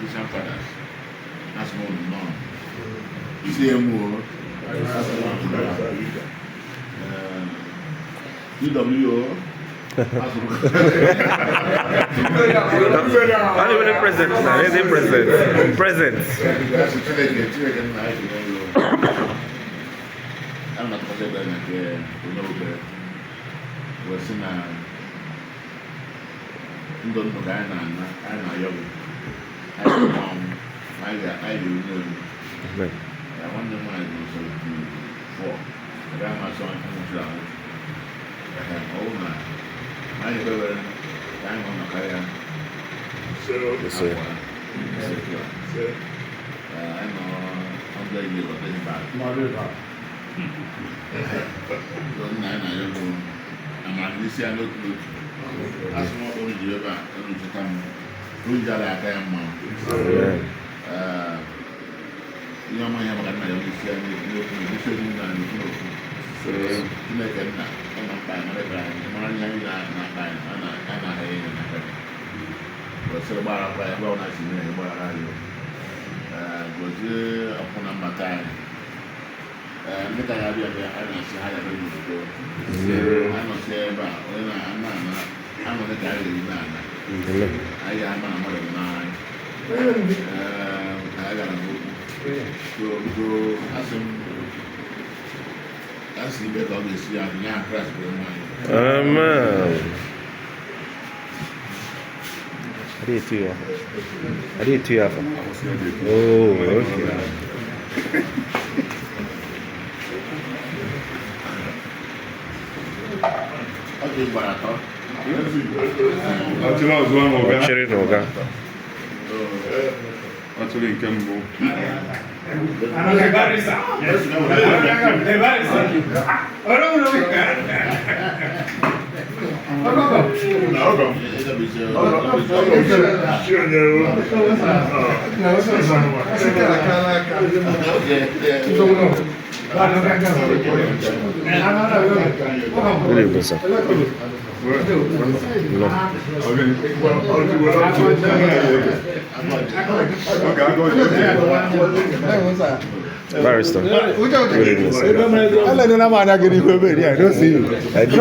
Christian fathers. That's more than none. You see them more. UWO. Not even a present. There's a present. Present. I'm not going to say that. Was in a don't know guy and young. I do know. I wonder why it was so four. The grandma saw him from the I have all my brother. I'm on the fire. So, I'm on the year of the back. Don't I know. I'm at least I look good. As more only the river, only to come. Who's that I am? You know, my have got my own share. You shouldn't know. So, you make it now. I'm not buying my brand. I'm not buying. I'm not having it. But so about I well, nice in there. What are you? Was upon a matter. Look at you. I don't see how you're going to go. I'm not sure about when I'm not a guy in Nana. I got my mother in mine. I got a book. So, that's the best of this year. I'm not pressed with money. Amen. I did two. Oh, okay. Okay, but I thought. Chere n'oga. Atụrụ nke mbụ. Good evening, sir. No. Barrister. Good evening, sir. I don't know what I don't see you. I do.